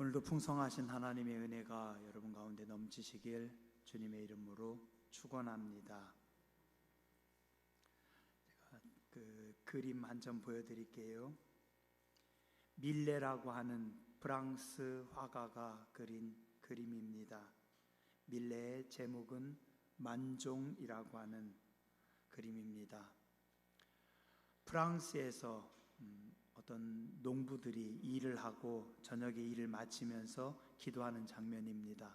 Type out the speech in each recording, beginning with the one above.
오늘도 풍성하신 하나님의 은혜가 여러분 가운데 넘치시길 주님의 이름으로 축원합니다. 제가 그 그림 한 점 보여드릴게요. 밀레라고 하는 프랑스 화가가 그린 그림입니다. 밀레의 제목은 만종이라고 하는 그림입니다. 프랑스에서 어떤 농부들이 일을 하고 저녁에 일을 마치면서 기도하는 장면입니다.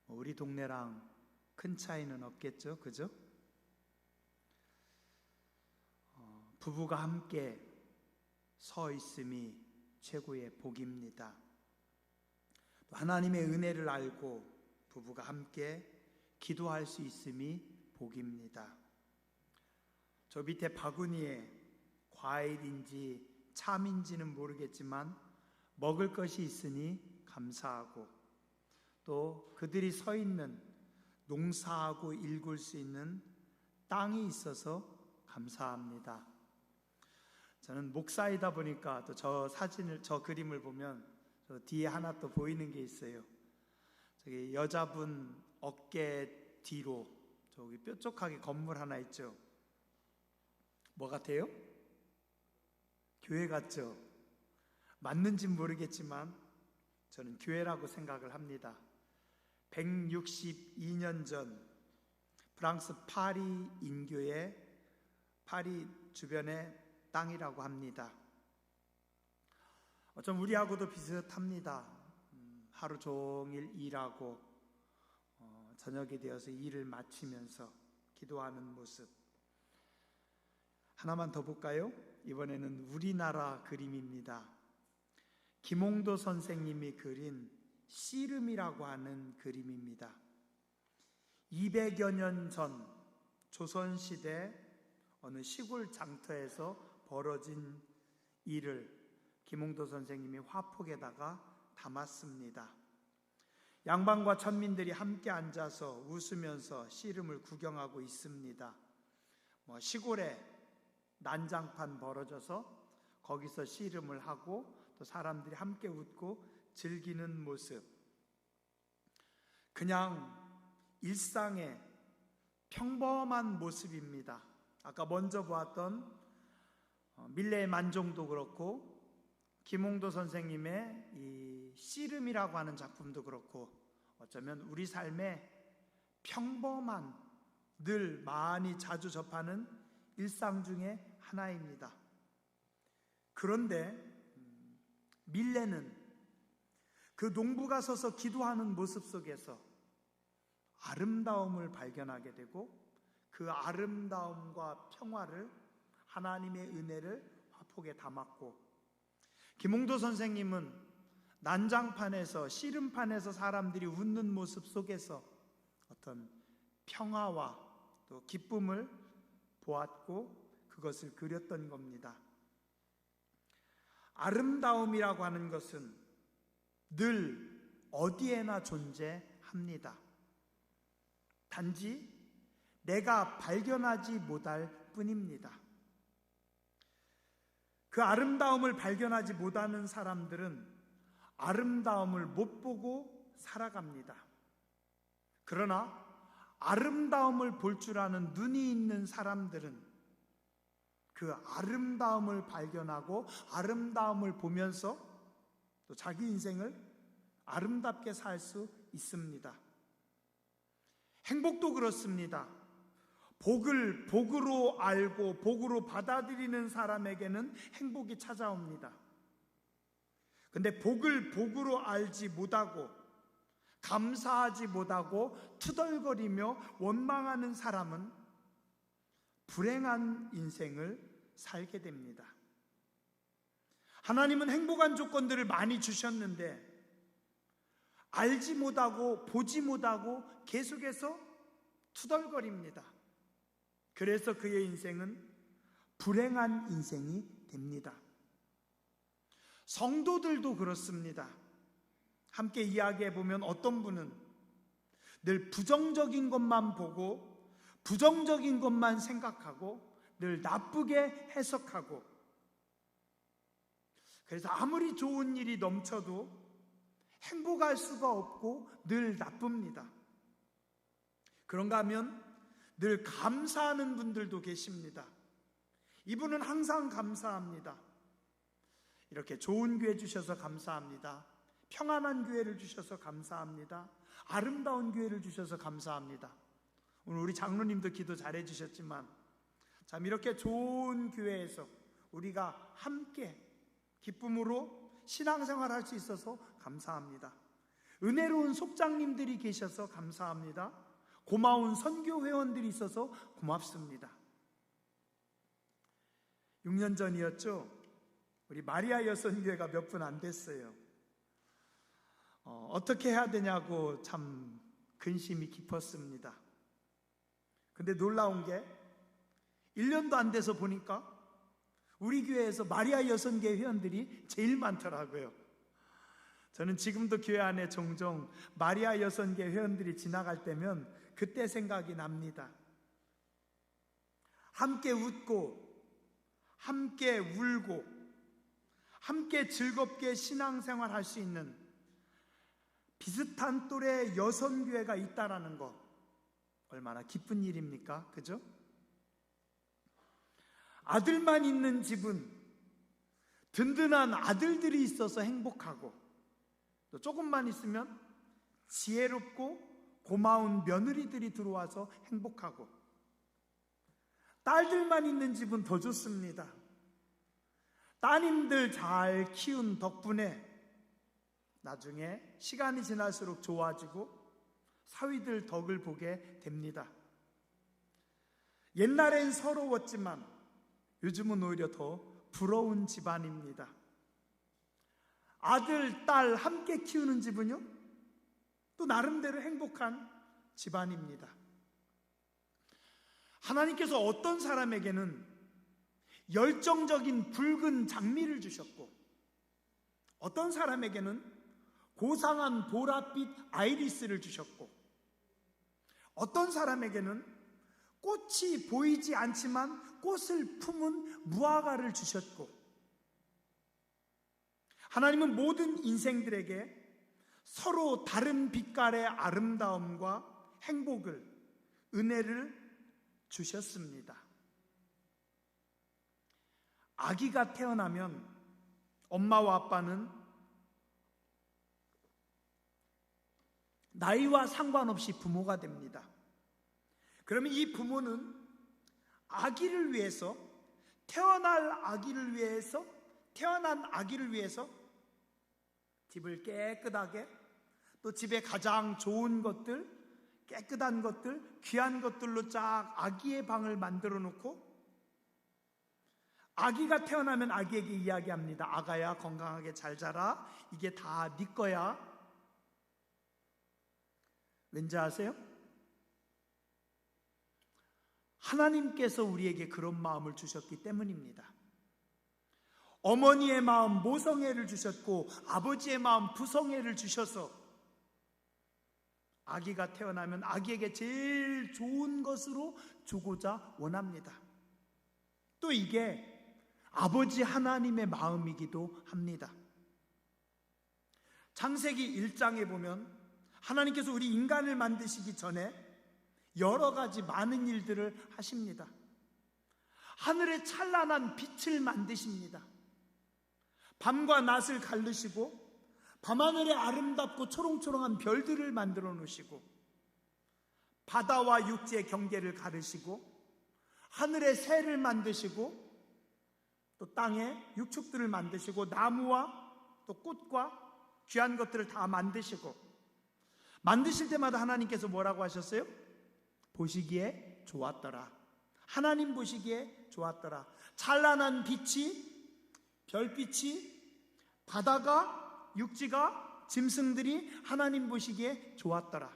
우리 동네랑 큰 차이는 없겠죠, 그죠? 부부가 함께 서 있음이 최고의 복입니다. 또 하나님의 은혜를 알고 부부가 함께 기도할 수 있음이 복입니다. 저 밑에 바구니에 과일인지 참인지는 모르겠지만 먹을 것이 있으니 감사하고, 또 그들이 서 있는 농사하고 일굴 수 있는 땅이 있어서 감사합니다. 저는 목사이다 보니까 또 저 그림을 보면 저 뒤에 하나 또 보이는 게 있어요. 저기 여자분 어깨 뒤로 저기 뾰족하게 건물 하나 있죠. 뭐 같아요? 교회 같죠? 맞는지는 모르겠지만 저는 교회라고 생각을 합니다. 162년 전 프랑스 파리 인교의 파리 주변의 땅이라고 합니다. 좀 우리하고도 비슷합니다. 하루 종일 일하고 저녁이 되어서 일을 마치면서 기도하는 모습. 하나만 더 볼까요? 이번에는 우리나라 그림입니다. 김홍도 선생님이 그린 씨름이라고 하는 그림입니다. 200여 년 전 조선시대 어느 시골 장터에서 벌어진 일을 김홍도 선생님이 화폭에다가 담았습니다. 양반과 천민들이 함께 앉아서 웃으면서 씨름을 구경하고 있습니다. 시골에 난장판 벌어져서 거기서 씨름을 하고 또 사람들이 함께 웃고 즐기는 모습, 그냥 일상의 평범한 모습입니다. 아까 먼저 보았던 밀레의 만종도 그렇고 김홍도 선생님의 이 씨름이라고 하는 작품도 그렇고 어쩌면 우리 삶의 평범한, 늘 많이 자주 접하는 일상 중에 하나입니다. 그런데 밀레는 그 농부가 서서 기도하는 모습 속에서 아름다움을 발견하게 되고 그 아름다움과 평화를, 하나님의 은혜를 화폭에 담았고, 김홍도 선생님은 난장판에서, 씨름판에서 사람들이 웃는 모습 속에서 어떤 평화와 또 기쁨을 보았고 그것을 그렸던 겁니다. 아름다움이라고 하는 것은 늘 어디에나 존재합니다. 단지 내가 발견하지 못할 뿐입니다. 그 아름다움을 발견하지 못하는 사람들은 아름다움을 못 보고 살아갑니다. 그러나 아름다움을 볼 줄 아는 눈이 있는 사람들은 그 아름다움을 발견하고 아름다움을 보면서 또 자기 인생을 아름답게 살 수 있습니다. 행복도 그렇습니다. 복을 복으로 알고 복으로 받아들이는 사람에게는 행복이 찾아옵니다. 근데 복을 복으로 알지 못하고 감사하지 못하고 투덜거리며 원망하는 사람은 불행한 인생을 살게 됩니다. 하나님은 행복한 조건들을 많이 주셨는데 알지 못하고 보지 못하고 계속해서 투덜거립니다. 그래서 그의 인생은 불행한 인생이 됩니다. 성도들도 그렇습니다. 함께 이야기해 보면 어떤 분은 늘 부정적인 것만 보고 부정적인 것만 생각하고 늘 나쁘게 해석하고, 그래서 아무리 좋은 일이 넘쳐도 행복할 수가 없고 늘 나쁩니다. 그런가 하면 늘 감사하는 분들도 계십니다. 이분은 항상 감사합니다. 이렇게 좋은 교회 주셔서 감사합니다. 평안한 교회를 주셔서 감사합니다. 아름다운 교회를 주셔서 감사합니다. 오늘 우리 장로님도 기도 잘해 주셨지만 참 이렇게 좋은 교회에서 우리가 함께 기쁨으로 신앙생활 할 수 있어서 감사합니다. 은혜로운 속장님들이 계셔서 감사합니다. 고마운 선교 회원들이 있어서 고맙습니다. 6년 전이었죠. 우리 마리아 여선교회가 몇 분 안 됐어요. 어떻게 해야 되냐고 참 근심이 깊었습니다. 근데 놀라운 게 1년도 안 돼서 보니까 우리 교회에서 마리아 여선교회 회원들이 제일 많더라고요. 저는 지금도 교회 안에 종종 마리아 여선교회 회원들이 지나갈 때면 그때 생각이 납니다. 함께 웃고 함께 울고 함께 즐겁게 신앙생활 할 수 있는 비슷한 또래 여선교회가 있다라는 거 얼마나 기쁜 일입니까? 그죠? 아들만 있는 집은 든든한 아들들이 있어서 행복하고 또 조금만 있으면 지혜롭고 고마운 며느리들이 들어와서 행복하고 딸들만 있는 집은 더 좋습니다. 따님들 잘 키운 덕분에 나중에 시간이 지날수록 좋아지고 사위들 덕을 보게 됩니다. 옛날엔 서러웠지만 요즘은 오히려 더 부러운 집안입니다. 아들, 딸 함께 키우는 집은요, 또 나름대로 행복한 집안입니다. 하나님께서 어떤 사람에게는 열정적인 붉은 장미를 주셨고 어떤 사람에게는 고상한 보랏빛 아이리스를 주셨고 어떤 사람에게는 꽃이 보이지 않지만 꽃을 품은 무화과를 주셨고 하나님은 모든 인생들에게 서로 다른 빛깔의 아름다움과 행복을, 은혜를 주셨습니다. 아기가 태어나면 엄마와 아빠는 나이와 상관없이 부모가 됩니다. 그러면 이 부모는 아기를 위해서, 태어난 아기를 위해서 집을 깨끗하게, 또 집에 가장 좋은 것들, 깨끗한 것들, 귀한 것들로 쫙 아기의 방을 만들어 놓고 아기가 태어나면 아기에게 이야기합니다. 아가야, 건강하게 잘 자라. 이게 다 네 거야. 왠지 아세요? 하나님께서 우리에게 그런 마음을 주셨기 때문입니다. 어머니의 마음 모성애를 주셨고 아버지의 마음 부성애를 주셔서 아기가 태어나면 아기에게 제일 좋은 것으로 주고자 원합니다. 또 이게 아버지 하나님의 마음이기도 합니다. 창세기 1장에 보면 하나님께서 우리 인간을 만드시기 전에 여러 가지 많은 일들을 하십니다. 하늘에 찬란한 빛을 만드십니다. 밤과 낮을 가르시고 밤하늘에 아름답고 초롱초롱한 별들을 만들어 놓으시고 바다와 육지의 경계를 가르시고 하늘에 새를 만드시고 또 땅에 육축들을 만드시고 나무와 또 꽃과 귀한 것들을 다 만드시고 만드실 때마다 하나님께서 뭐라고 하셨어요? 보시기에 좋았더라. 하나님 보시기에 좋았더라. 찬란한 빛이, 별빛이, 바다가, 육지가, 짐승들이 하나님 보시기에 좋았더라.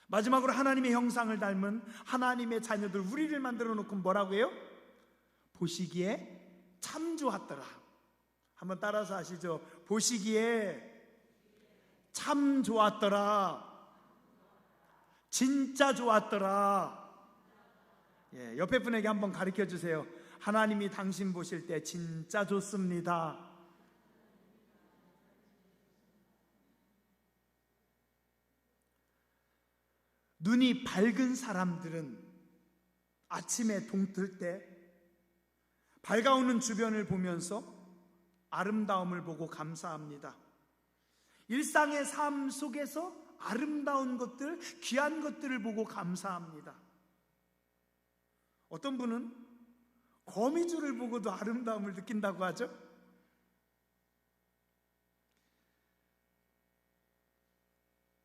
마지막으로 하나님의 형상을 닮은 하나님의 자녀들 우리를 만들어 놓고 뭐라고 해요? 보시기에 참 좋았더라. 한번 따라서 하시죠. 보시기에 참 좋았더라. 진짜 좋았더라. 예, 옆에 분에게 한번 가르쳐 주세요. 하나님이 당신 보실 때 진짜 좋습니다. 눈이 밝은 사람들은 아침에 동틀 때 밝아오는 주변을 보면서 아름다움을 보고 감사합니다. 일상의 삶 속에서 아름다운 것들, 귀한 것들을 보고 감사합니다. 어떤 분은 거미줄을 보고도 아름다움을 느낀다고 하죠.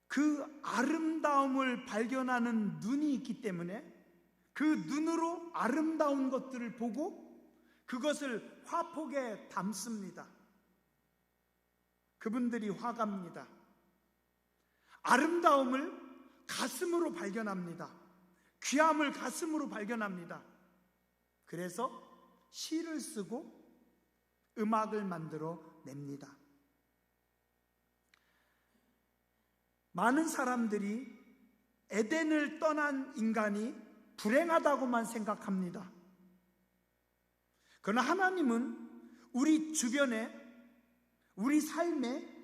그 아름다움을 발견하는 눈이 있기 때문에 그 눈으로 아름다운 것들을 보고 그것을 화폭에 담습니다. 그분들이 화가입니다. 아름다움을 가슴으로 발견합니다. 귀함을 가슴으로 발견합니다. 그래서 시를 쓰고 음악을 만들어 냅니다. 많은 사람들이 에덴을 떠난 인간이 불행하다고만 생각합니다. 그러나 하나님은 우리 주변에, 우리 삶에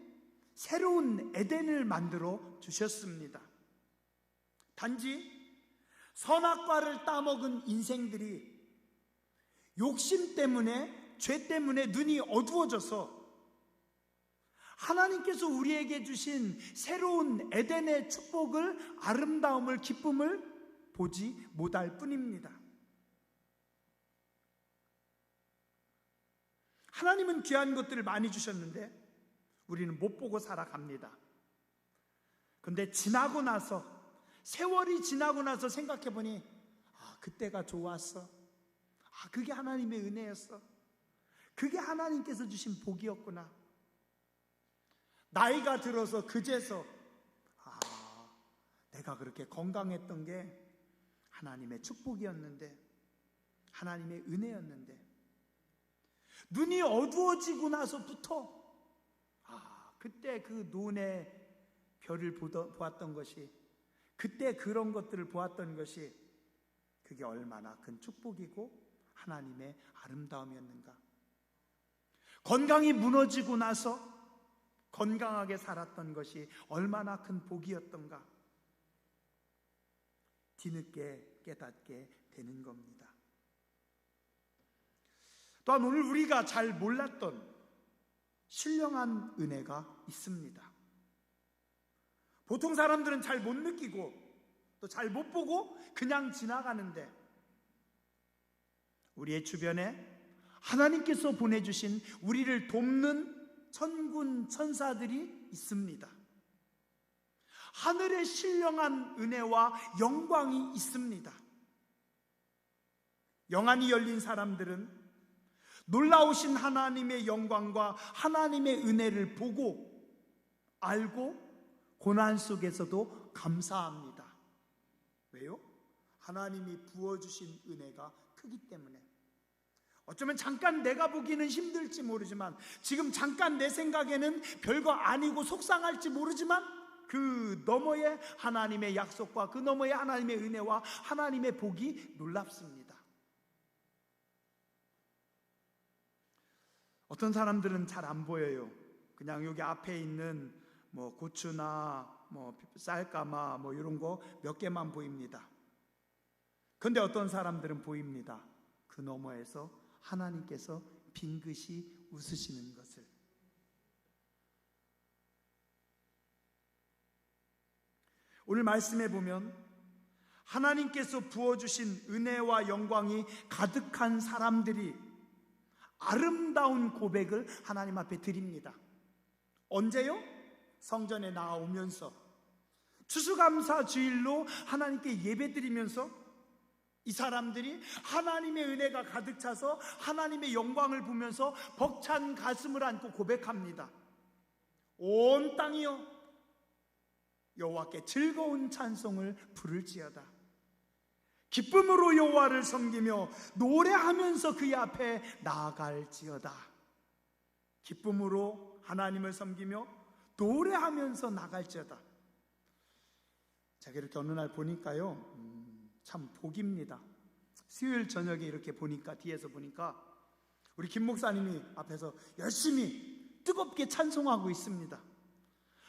새로운 에덴을 만들어 주셨습니다. 단지 선악과를 따먹은 인생들이 욕심 때문에, 죄 때문에 눈이 어두워져서 하나님께서 우리에게 주신 새로운 에덴의 축복을, 아름다움을, 기쁨을 보지 못할 뿐입니다. 하나님은 귀한 것들을 많이 주셨는데 우리는 못 보고 살아갑니다. 그런데 지나고 나서, 세월이 지나고 나서 생각해 보니 그때가 좋았어. 그게 하나님의 은혜였어. 그게 하나님께서 주신 복이었구나. 나이가 들어서 그제서 내가 그렇게 건강했던 게 하나님의 축복이었는데, 하나님의 은혜였는데, 눈이 어두워지고 나서부터 그때 그 눈의 별을 보았던 것이, 그때 그런 것들을 보았던 것이 그게 얼마나 큰 축복이고 하나님의 아름다움이었는가. 건강이 무너지고 나서 건강하게 살았던 것이 얼마나 큰 복이었던가. 뒤늦게 깨닫게 되는 겁니다. 또한 오늘 우리가 잘 몰랐던 신령한 은혜가 있습니다. 보통 사람들은 잘 못 느끼고 또 잘 못 보고 그냥 지나가는데, 우리의 주변에 하나님께서 보내주신 우리를 돕는 천군 천사들이 있습니다. 하늘의 신령한 은혜와 영광이 있습니다. 영안이 열린 사람들은 놀라우신 하나님의 영광과 하나님의 은혜를 보고 알고 고난 속에서도 감사합니다. 왜요? 하나님이 부어주신 은혜가 크기 때문에. 어쩌면 잠깐 내가 보기는 힘들지 모르지만, 지금 잠깐 내 생각에는 별거 아니고 속상할지 모르지만, 그 너머의 하나님의 약속과 그 너머의 하나님의 은혜와 하나님의 복이 놀랍습니다. 어떤 사람들은 잘 안 보여요. 그냥 여기 앞에 있는 고추나 쌀가마 이런 거 몇 개만 보입니다. 그런데 어떤 사람들은 보입니다. 그 너머에서 하나님께서 빙긋이 웃으시는 것을. 오늘 말씀에 보면 하나님께서 부어주신 은혜와 영광이 가득한 사람들이 아름다운 고백을 하나님 앞에 드립니다. 언제요? 성전에 나오면서, 추수감사 주일로 하나님께 예배드리면서 이 사람들이 하나님의 은혜가 가득 차서 하나님의 영광을 보면서 벅찬 가슴을 안고 고백합니다. 온 땅이여 여호와께 즐거운 찬송을 부를지어다. 기쁨으로 여호와를 섬기며 노래하면서 그의 앞에 나아갈지어다. 기쁨으로 하나님을 섬기며 노래하면서 나갈지어다. 제가 이렇게 어느 날 보니까요, 참 복입니다. 수요일 저녁에 이렇게 보니까, 뒤에서 보니까 우리 김 목사님이 앞에서 열심히 뜨겁게 찬송하고 있습니다.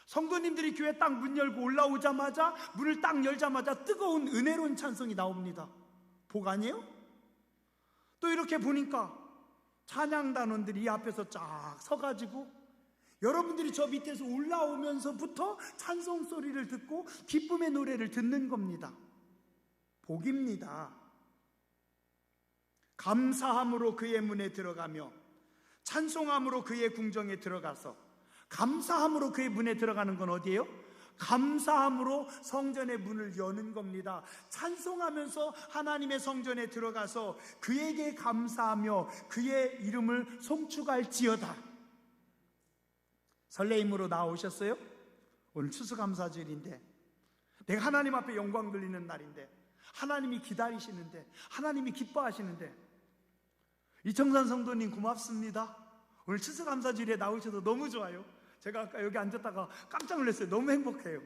성도님들이 교회 딱 문 열고 올라오자마자, 문을 딱 열자마자 뜨거운 은혜로운 찬송이 나옵니다. 복 아니에요? 또 이렇게 보니까 찬양단원들이 이 앞에서 쫙 서가지고 여러분들이 저 밑에서 올라오면서부터 찬송 소리를 듣고 기쁨의 노래를 듣는 겁니다. 복입니다. 감사함으로 그의 문에 들어가며 찬송함으로 그의 궁정에 들어가서, 감사함으로 그의 문에 들어가는 건 어디예요? 감사함으로 성전의 문을 여는 겁니다. 찬송하면서 하나님의 성전에 들어가서 그에게 감사하며 그의 이름을 송축할지어다. 설레임으로 나오셨어요? 오늘 추수감사주일인데, 내가 하나님 앞에 영광 돌리는 날인데, 하나님이 기다리시는데, 하나님이 기뻐하시는데, 이청산 성도님 고맙습니다. 오늘 추수감사주일에 나오셔서 너무 좋아요. 제가 아까 여기 앉았다가 깜짝 놀랐어요. 너무 행복해요.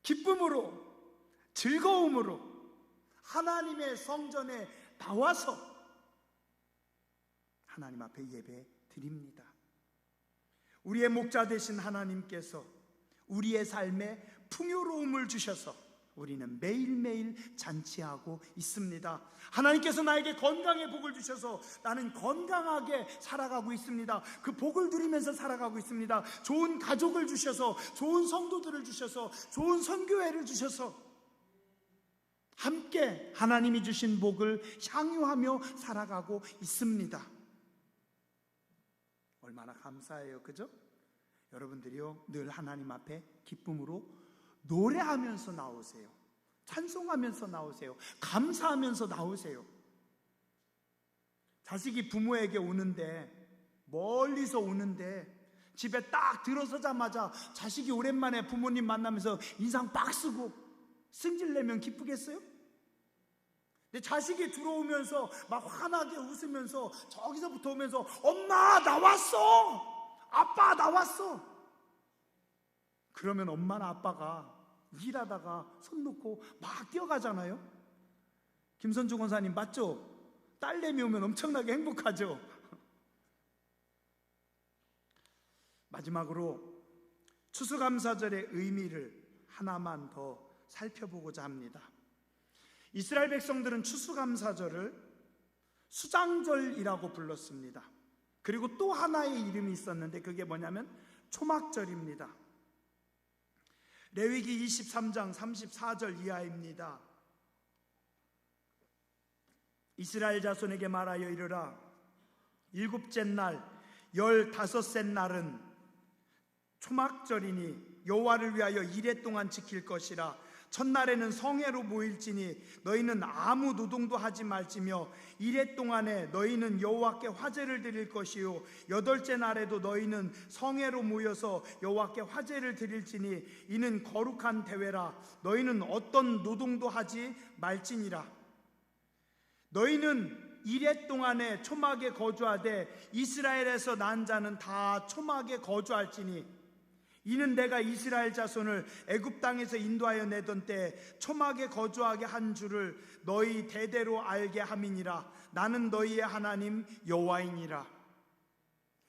기쁨으로, 즐거움으로 하나님의 성전에 나와서 하나님 앞에 예배 드립니다. 우리의 목자 되신 하나님께서 우리의 삶에 풍요로움을 주셔서 우리는 매일매일 잔치하고 있습니다. 하나님께서 나에게 건강의 복을 주셔서 나는 건강하게 살아가고 있습니다. 그 복을 누리면서 살아가고 있습니다. 좋은 가족을 주셔서, 좋은 성도들을 주셔서, 좋은 선교회를 주셔서 함께 하나님이 주신 복을 향유하며 살아가고 있습니다. 얼마나 감사해요, 그죠? 여러분들이요, 늘 하나님 앞에 기쁨으로 노래하면서 나오세요. 찬송하면서 나오세요. 감사하면서 나오세요. 자식이 부모에게 오는데, 멀리서 오는데 집에 딱 들어서자마자 자식이 오랜만에 부모님 만나면서 인상 빡 쓰고 승질내면 기쁘겠어요? 근데 자식이 들어오면서 막 환하게 웃으면서 저기서부터 오면서 엄마 나왔어! 아빠 나왔어! 그러면 엄마나 아빠가 일하다가 손 놓고 막 뛰어가잖아요. 김선주 권사님 맞죠? 딸내미 오면 엄청나게 행복하죠. 마지막으로 추수감사절의 의미를 하나만 더 살펴보고자 합니다. 이스라엘 백성들은 추수감사절을 수장절이라고 불렀습니다. 그리고 또 하나의 이름이 있었는데 그게 뭐냐면 초막절입니다. 레위기 23장 34절 이하입니다. 이스라엘 자손에게 말하여 이르라. 일곱째 날 15째 날은 초막절이니 여호와를 위하여 이레 동안 지킬 것이라. 첫날에는 성회로 모일지니 너희는 아무 노동도 하지 말지며 이레 동안에 너희는 여호와께 화제를 드릴 것이요 여덟째 날에도 너희는 성회로 모여서 여호와께 화제를 드릴지니 이는 거룩한 대회라. 너희는 어떤 노동도 하지 말지니라. 너희는 이레 동안에 초막에 거주하되 이스라엘에서 난 자는 다 초막에 거주할지니 이는 내가 이스라엘 자손을 애굽 땅에서 인도하여 내던 때 초막에 거주하게 한 줄을 너희 대대로 알게 함이니라. 나는 너희의 하나님 여호와이니라.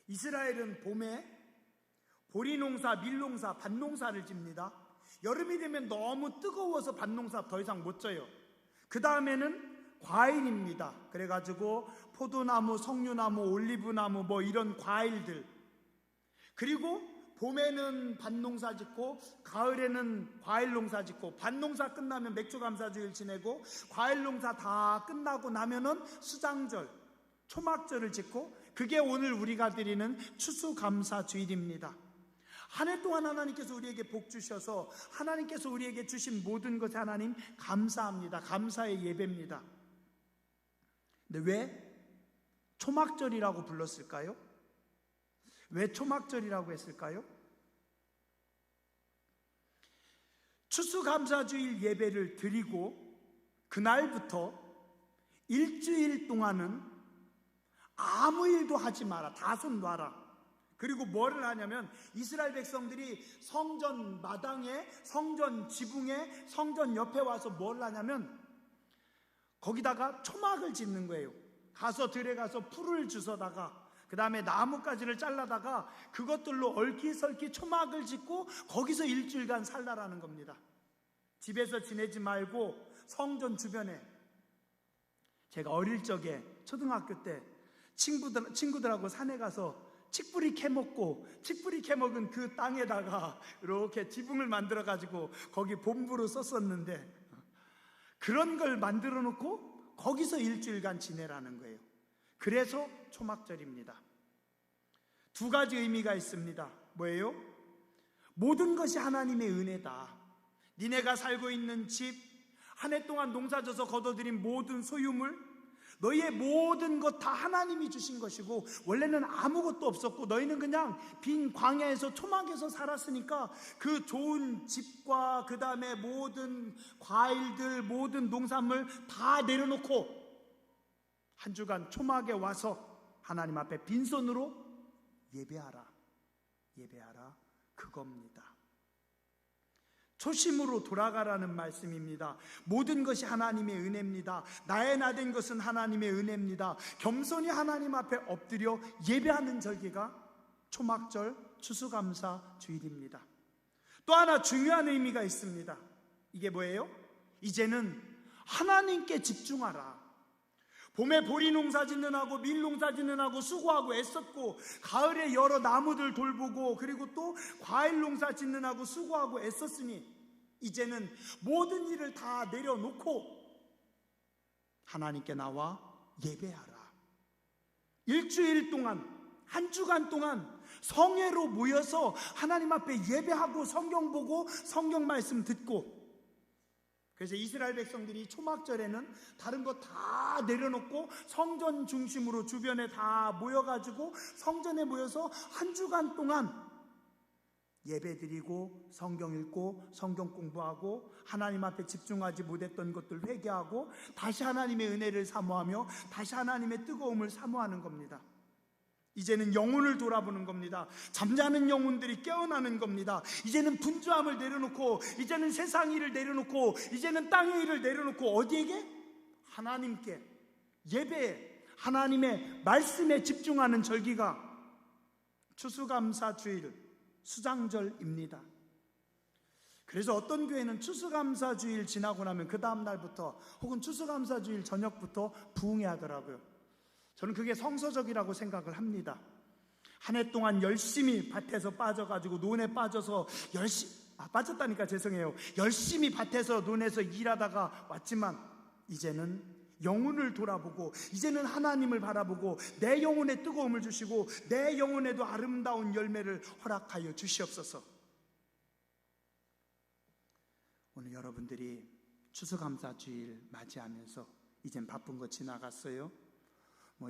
이스라엘은 봄에 보리농사, 밀농사, 밭농사를 집니다. 여름이 되면 너무 뜨거워서 밭농사 더 이상 못 져요. 그 다음에는 과일입니다. 그래가지고 포도나무, 석류나무, 올리브나무 뭐 이런 과일들. 그리고 봄에는 밭농사 짓고 가을에는 과일농사 짓고 밭농사 끝나면 맥주감사주일 지내고 과일농사 다 끝나고 나면은 수장절, 초막절을 짓고 그게 오늘 우리가 드리는 추수감사주일입니다. 한 해 동안 하나님께서 우리에게 복 주셔서 하나님께서 우리에게 주신 모든 것에 하나님 감사합니다. 감사의 예배입니다. 근데 왜 초막절이라고 불렀을까요? 왜 초막절이라고 했을까요? 추수감사주일 예배를 드리고 그날부터 일주일 동안은 아무 일도 하지 마라. 다 손 놔라. 그리고 뭐를 하냐면 이스라엘 백성들이 성전 마당에, 성전 지붕에, 성전 옆에 와서 뭘 하냐면 거기다가 초막을 짓는 거예요. 가서 들에 가서 풀을 주워다가 그 다음에 나뭇가지를 잘라다가 그것들로 얼기설기 초막을 짓고 거기서 일주일간 살라라는 겁니다. 집에서 지내지 말고 성전 주변에. 제가 어릴 적에 초등학교 때 친구들하고 산에 가서 칡뿌리 캐먹고, 칡뿌리 캐먹은 그 땅에다가 이렇게 지붕을 만들어 가지고 거기 본부로 썼었는데, 그런 걸 만들어 놓고 거기서 일주일간 지내라는 거예요. 그래서 초막절입니다. 두 가지 의미가 있습니다. 뭐예요? 모든 것이 하나님의 은혜다. 니네가 살고 있는 집, 한 해 동안 농사져서 거둬들인 모든 소유물, 너희의 모든 것 다 하나님이 주신 것이고, 원래는 아무것도 없었고 너희는 그냥 빈 광야에서 초막에서 살았으니까 그 좋은 집과 그 다음에 모든 과일들, 모든 농산물 다 내려놓고 한 주간 초막에 와서 하나님 앞에 빈손으로 예배하라. 예배하라, 그겁니다. 초심으로 돌아가라는 말씀입니다. 모든 것이 하나님의 은혜입니다. 나의 나된 것은 하나님의 은혜입니다. 겸손히 하나님 앞에 엎드려 예배하는 절기가 초막절 추수감사 주일입니다. 또 하나 중요한 의미가 있습니다. 이게 뭐예요? 이제는 하나님께 집중하라. 봄에 보리 농사 짓는 하고 밀 농사 짓는 하고 수고하고 애썼고, 가을에 여러 나무들 돌보고, 그리고 또 과일 농사 짓는 하고 수고하고 애썼으니 이제는 모든 일을 다 내려놓고 하나님께 나와 예배하라. 일주일 동안, 한 주간 동안 성회로 모여서 하나님 앞에 예배하고 성경 보고 성경 말씀 듣고. 그래서 이스라엘 백성들이 초막절에는 다른 거 다 내려놓고 성전 중심으로 주변에 다 모여가지고 성전에 모여서 한 주간 동안 예배드리고 성경 읽고 성경 공부하고 하나님 앞에 집중하지 못했던 것들 회개하고 다시 하나님의 은혜를 사모하며 다시 하나님의 뜨거움을 사모하는 겁니다. 이제는 영혼을 돌아보는 겁니다. 잠자는 영혼들이 깨어나는 겁니다. 이제는 분주함을 내려놓고, 이제는 세상 일을 내려놓고, 이제는 땅의 일을 내려놓고 어디에게? 하나님께 예배에, 하나님의 말씀에 집중하는 절기가 추수감사 주일, 수장절입니다. 그래서 어떤 교회는 추수감사 주일 지나고 나면 그 다음 날부터 혹은 추수감사 주일 저녁부터 부흥회 하더라고요. 저는 그게 성서적이라고 생각을 합니다. 한 해 동안 열심히 밭에서 빠져가지고 논에 빠져서 빠졌다니까 죄송해요. 열심히 밭에서 논에서 일하다가 왔지만 이제는 영혼을 돌아보고, 이제는 하나님을 바라보고 내 영혼에 뜨거움을 주시고 내 영혼에도 아름다운 열매를 허락하여 주시옵소서. 오늘 여러분들이 추수감사주일 맞이하면서 이젠 바쁜 거 지나갔어요.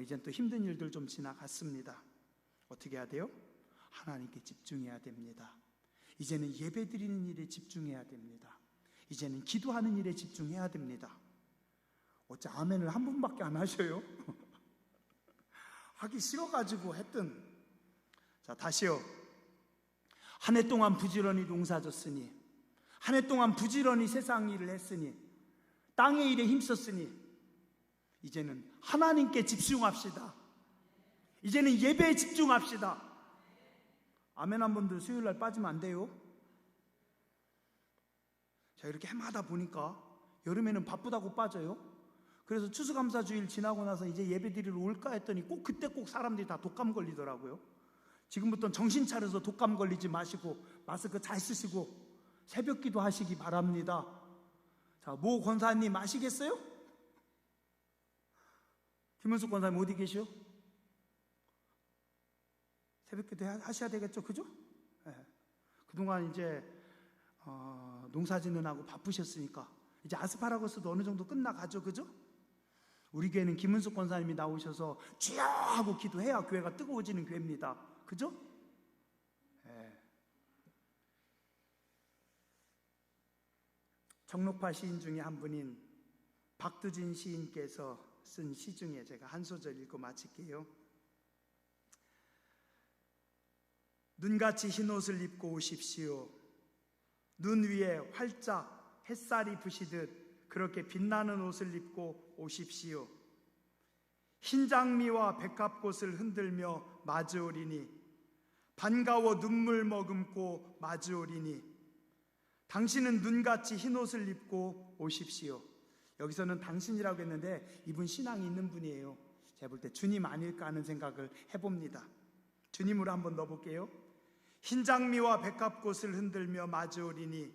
이젠 또 힘든 일들 좀 지나갔습니다. 어떻게 해야 돼요? 하나님께 집중해야 됩니다. 이제는 예배 드리는 일에 집중해야 됩니다. 이제는 기도하는 일에 집중해야 됩니다. 어째 아멘을 한 분밖에 안 하셔요? 하기 싫어가지고 했던. 자, 다시요. 한 해 동안 부지런히 농사졌으니, 한 해 동안 부지런히 세상 일을 했으니, 땅의 일에 힘썼으니 이제는 하나님께 집중합시다. 이제는 예배에 집중합시다. 아멘 한 분들 수요일날 빠지면 안 돼요. 자, 이렇게 해마다 보니까 여름에는 바쁘다고 빠져요. 그래서 추수감사주일 지나고 나서 이제 예배 드리러 올까 했더니 그때 꼭 사람들이 다 독감 걸리더라고요. 지금부터는 정신 차려서 독감 걸리지 마시고 마스크 잘 쓰시고 새벽 기도 하시기 바랍니다. 자, 모 권사님 아시겠어요? 김은숙 권사님 어디 계시오? 새벽 기도 하셔야 되겠죠, 그죠? 네. 그동안 이제 농사 짓는 하고 바쁘셨으니까 이제 아스파라거스도 어느 정도 끝나가죠, 그죠? 우리 교회는 김은숙 권사님이 나오셔서 주여 하고 기도해야 교회가 뜨거워지는 교회입니다, 그죠? 네. 정록파 시인 중에 한 분인 박두진 시인께서 쓴 시 중에 제가 한 소절 읽고 마칠게요. 눈같이 흰 옷을 입고 오십시오. 눈 위에 활짝 햇살이 부시듯 그렇게 빛나는 옷을 입고 오십시오. 흰 장미와 백합꽃을 흔들며 맞이오리니 반가워 눈물 머금고 맞이오리니 당신은 눈같이 흰옷을 입고 오십시오. 여기서는 당신이라고 했는데 이분 신앙이 있는 분이에요. 제가 볼 때 주님 아닐까 하는 생각을 해봅니다. 주님으로 한번 넣어볼게요. 흰 장미와 백합꽃을 흔들며 맞이오리니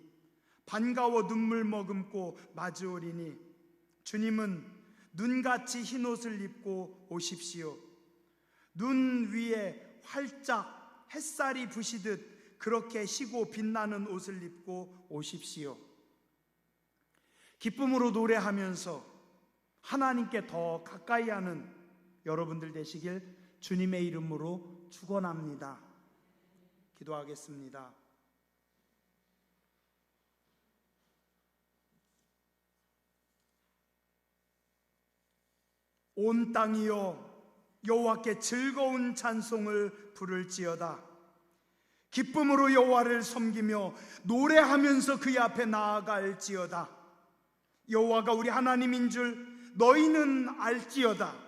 반가워 눈물 머금고 맞이오리니 주님은 눈같이 흰옷을 입고 오십시오. 눈 위에 활짝 햇살이 부시듯 그렇게 희고 빛나는 옷을 입고 오십시오. 기쁨으로 노래하면서 하나님께 더 가까이 하는 여러분들 되시길 주님의 이름으로 축원합니다. 기도하겠습니다. 온 땅이여 여호와께 즐거운 찬송을 부를지어다. 기쁨으로 여호와를 섬기며 노래하면서 그의 앞에 나아갈지어다. 여호와가 우리 하나님인 줄 너희는 알지어다.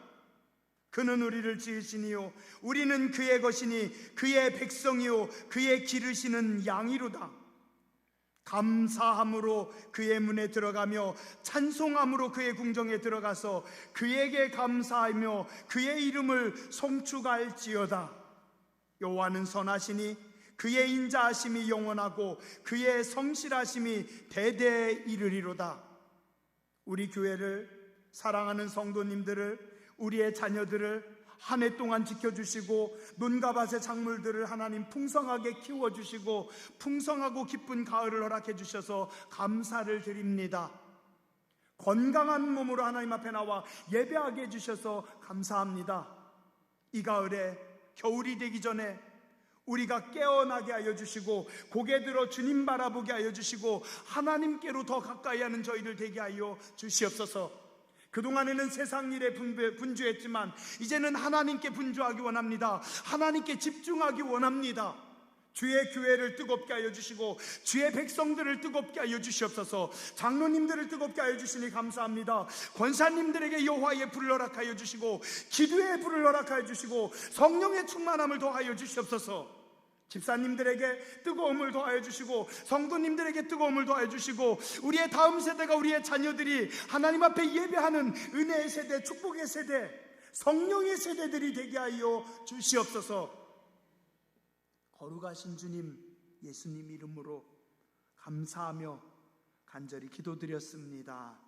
그는 우리를 지으시니요 우리는 그의 것이니 그의 백성이요 그의 기르시는 양이로다. 감사함으로 그의 문에 들어가며 찬송함으로 그의 궁정에 들어가서 그에게 감사하며 그의 이름을 송축할지어다. 여호와는 선하시니 그의 인자하심이 영원하고 그의 성실하심이 대대에 이르리로다. 우리 교회를 사랑하는 성도님들을, 우리의 자녀들을 한 해 동안 지켜주시고 논과 밭의 작물들을 하나님 풍성하게 키워주시고 풍성하고 기쁜 가을을 허락해 주셔서 감사를 드립니다. 건강한 몸으로 하나님 앞에 나와 예배하게 해주셔서 감사합니다. 이 가을에 겨울이 되기 전에 우리가 깨어나게 하여 주시고 고개 들어 주님 바라보게 하여 주시고 하나님께로 더 가까이 하는 저희들 되게 하여 주시옵소서. 그동안에는 세상 일에 분주했지만 이제는 하나님께 분주하기 원합니다. 하나님께 집중하기 원합니다. 주의 교회를 뜨겁게 하여 주시고 주의 백성들을 뜨겁게 하여 주시옵소서. 장로님들을 뜨겁게 하여 주시니 감사합니다. 권사님들에게 여호와의 불을 허락하여 주시고 기도의 불을 허락하여 주시고 성령의 충만함을 더하여 주시옵소서. 집사님들에게 뜨거움을 더하여 주시고 성도님들에게 뜨거움을 더하여 주시고 우리의 다음 세대가, 우리의 자녀들이 하나님 앞에 예배하는 은혜의 세대, 축복의 세대, 성령의 세대들이 되게 하여 주시옵소서. 거룩하신 주님 예수님 이름으로 감사하며 간절히 기도드렸습니다.